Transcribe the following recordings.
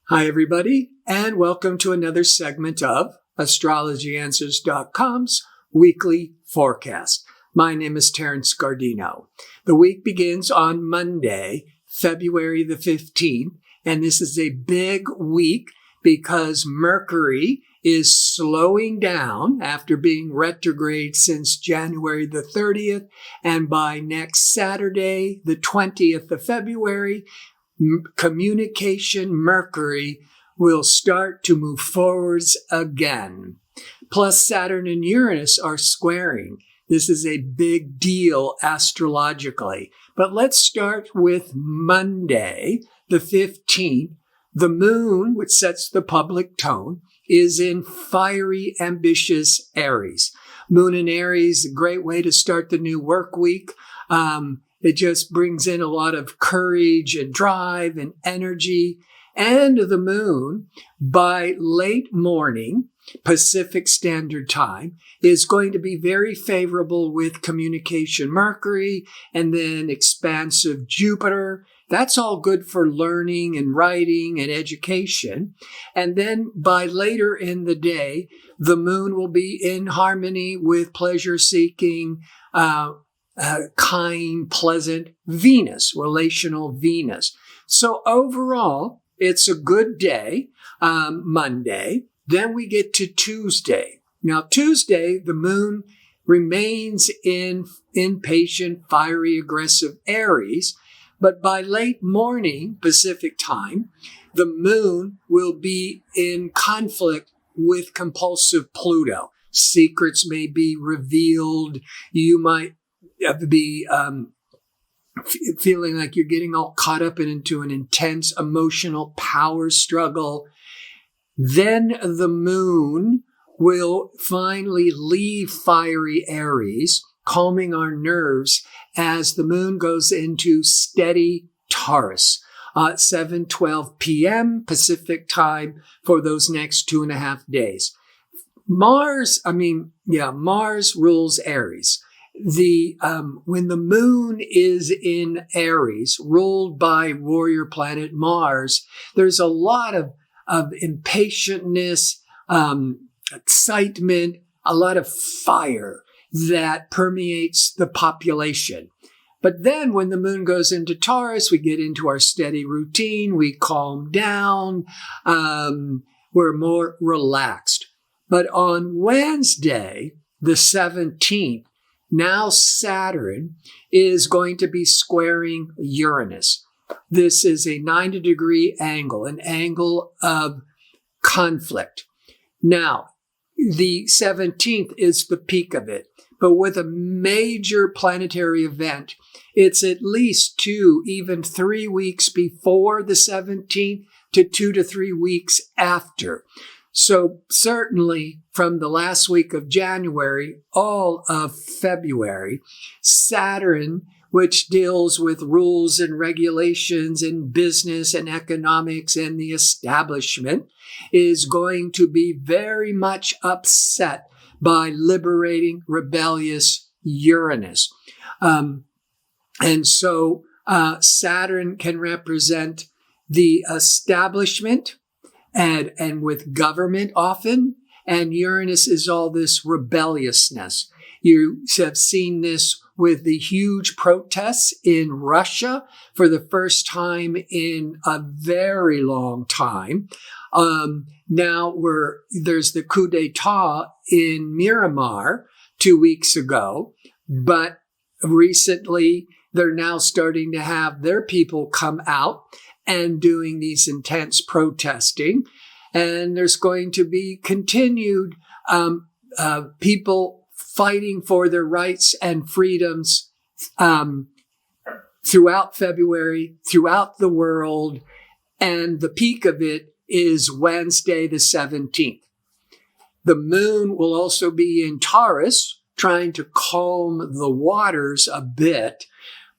Hi, everybody, and welcome to another segment of AstrologyAnswers.com's weekly forecast. My name is Terrence Gardino. The week begins on Monday, February the 15th, and this is a big week because Mercury is slowing down after being retrograde since January the 30th, and by next Saturday, the 20th of February, communication Mercury will start to move forwards again. Plus, Saturn and Uranus are squaring. This is a big deal astrologically. But let's start with Monday, the 15th. The moon, which sets the public tone, is in fiery, ambitious Aries. Moon in Aries, a great way to start the new work week. It just brings in a lot of courage and drive and energy. And the moon, by late morning, Pacific Standard Time, is going to be very favorable with communication Mercury and then expansive Jupiter. That's all good for learning and writing and education. And then by later in the day, the moon will be in harmony with pleasure-seeking, kind, pleasant Venus, relational Venus. So overall, it's a good day, Monday. Then we get to Tuesday. Now, Tuesday, the moon remains in impatient, fiery, aggressive Aries. But by late morning, Pacific time, the moon will be in conflict with compulsive Pluto. Secrets may be revealed. You might be feeling like you're getting all caught up into an intense emotional power struggle. Then the moon will finally leave fiery Aries, calming our nerves as the moon goes into steady Taurus at 7:12 p.m. Pacific time for those next 2.5 days. Mars rules Aries. When the moon is in Aries, ruled by warrior planet Mars, there's a lot of impatientness, excitement, a lot of fire that permeates the population. But then when the moon goes into Taurus, we get into our steady routine, we calm down, we're more relaxed. But on Wednesday, the 17th, now Saturn is going to be squaring Uranus. This is a 90-degree angle, an angle of conflict. Now, the 17th is the peak of it. But with a major planetary event, it's at least 2, even 3 weeks before the 17th to 2 to 3 weeks after. So certainly from the last week of January, all of February, Saturn, which deals with rules and regulations in business and economics and the establishment, is going to be very much upset by liberating rebellious Uranus. And so Saturn can represent the establishment and with government often, and Uranus is all this rebelliousness. You have seen this with the huge protests in Russia for the first time in a very long time. Now there's the coup d'etat in Myanmar 2 weeks ago, but recently they're now starting to have their people come out and doing these intense protesting. And there's going to be continued people fighting for their rights and freedoms throughout February, throughout the world. And the peak of it is Wednesday, the 17th. The moon will also be in Taurus, trying to calm the waters a bit.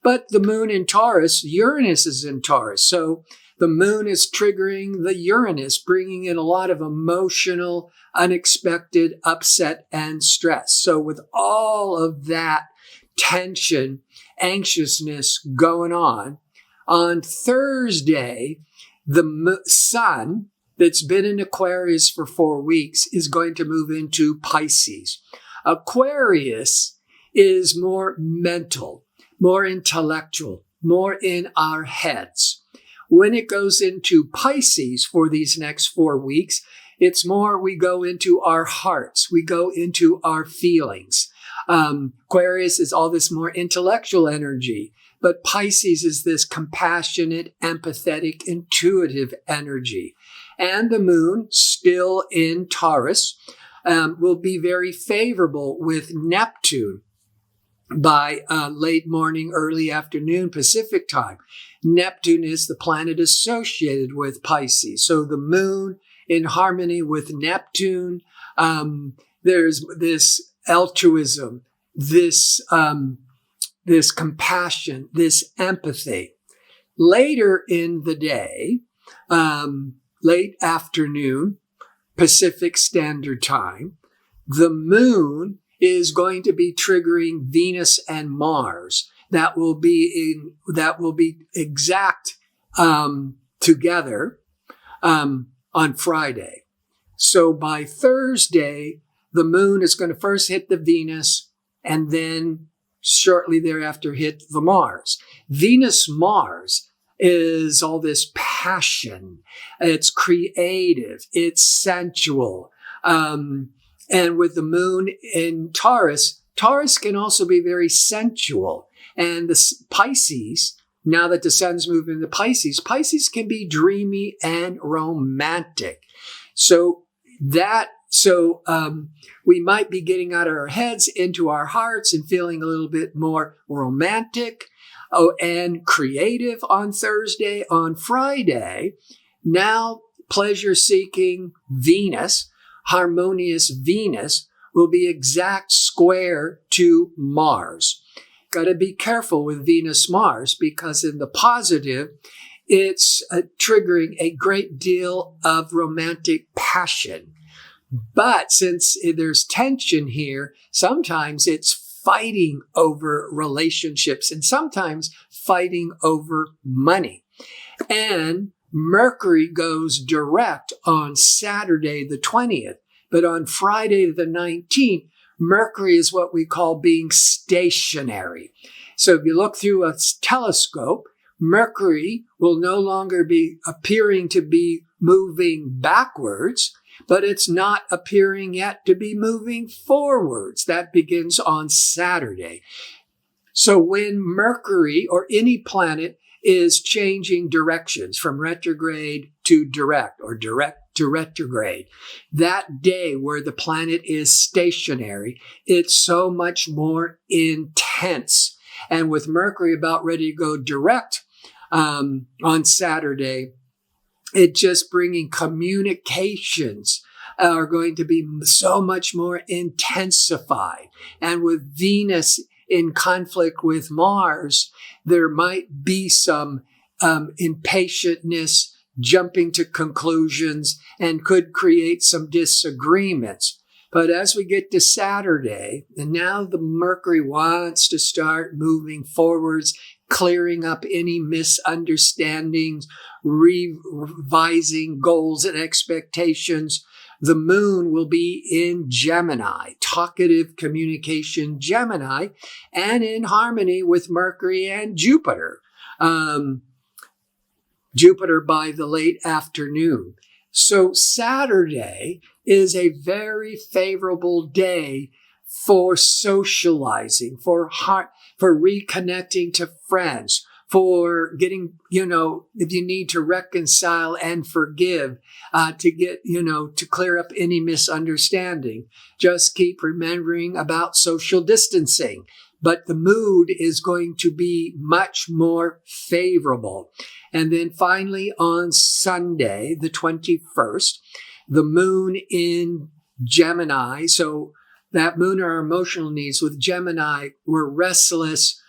But the moon in Taurus, Uranus is in Taurus. So the moon is triggering the Uranus, bringing in a lot of emotional, unexpected upset and stress. So with all of that tension, anxiousness going on Thursday, The sun that's been in Aquarius for 4 weeks is going to move into Pisces. Aquarius is more mental, more intellectual, more in our heads. When it goes into Pisces for these next 4 weeks, it's more we go into our hearts. We go into our feelings. Aquarius is all this more intellectual energy, but Pisces is this compassionate, empathetic, intuitive energy. And the moon, still in Taurus, will be very favorable with Neptune by late morning, early afternoon Pacific time. Neptune is the planet associated with Pisces. So the moon in harmony with Neptune, there's this altruism, this compassion, this empathy. Later in the day, late afternoon Pacific Standard Time, the moon is going to be triggering Venus and Mars. That will be exact together on Friday. So by Thursday, the moon is going to first hit the Venus and then shortly thereafter hit the Mars. Venus-Mars is all this passion. It's creative. It's sensual. And with the moon in Taurus, Taurus can also be very sensual. And the Pisces, now that the sun's moving into Pisces, Pisces can be dreamy and romantic. So we might be getting out of our heads into our hearts and feeling a little bit more romantic and creative on Thursday. On Friday, now pleasure-seeking Venus, harmonious Venus, will be exact square to Mars. Got to be careful with Venus-Mars because in the positive, it's triggering a great deal of romantic passion. But since there's tension here, sometimes it's fighting over relationships and sometimes fighting over money. And Mercury goes direct on Saturday the 20th, but on Friday the 19th, Mercury is what we call being stationary. So if you look through a telescope, Mercury will no longer be appearing to be moving backwards, but it's not appearing yet to be moving forwards. That begins on Saturday. So when Mercury or any planet is changing directions from retrograde to direct or direct to retrograde, that day where the planet is stationary, it's so much more intense. And with Mercury about ready to go direct on Saturday, it just bringing communications are going to be so much more intensified. And with Venus in conflict with Mars, there might be some impatientness, jumping to conclusions, and could create some disagreements. But as we get to Saturday, and now the Mercury wants to start moving forwards, clearing up any misunderstandings, revising goals and expectations. The moon will be in Gemini, talkative communication Gemini, and in harmony with Mercury and Jupiter. Jupiter by the late afternoon. So Saturday is a very favorable day for socializing, for reconnecting to friends, for getting, if you need to reconcile and forgive, to get, to clear up any misunderstanding. Just keep remembering about social distancing. But the mood is going to be much more favorable. And then finally on Sunday, the 21st, the moon in Gemini. So that moon are our emotional needs. With Gemini, we're restless.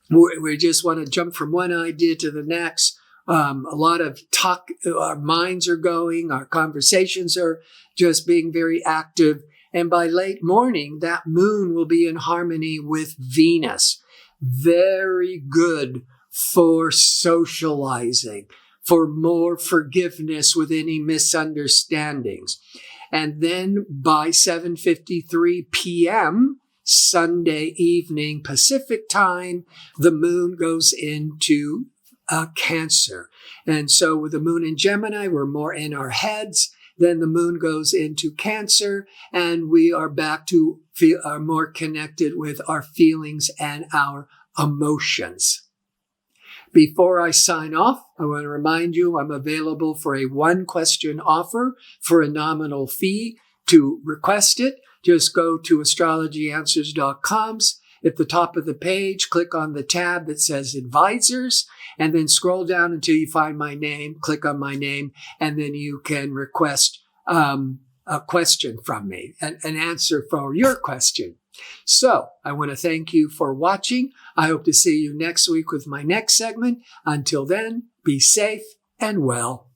We just want to jump from one idea to the next. A lot of talk, our minds are going, our conversations are just being very active. And by late morning, that moon will be in harmony with Venus. Very good for socializing, for more forgiveness with any misunderstandings. And then by 7:53 p.m., Sunday evening Pacific time, the moon goes into Cancer. And so with the moon in Gemini, we're more in our heads. Then the moon goes into Cancer, and we are back to are more connected with our feelings and our emotions. Before I sign off, I want to remind you I'm available for a one-question offer for a nominal fee. To request it, just go to astrologyanswers.com. At the top of the page, click on the tab that says Advisors, and then scroll down until you find my name. Click on my name, and then you can request a question from me, an answer for your question. So I want to thank you for watching. I hope to see you next week with my next segment. Until then, be safe and well.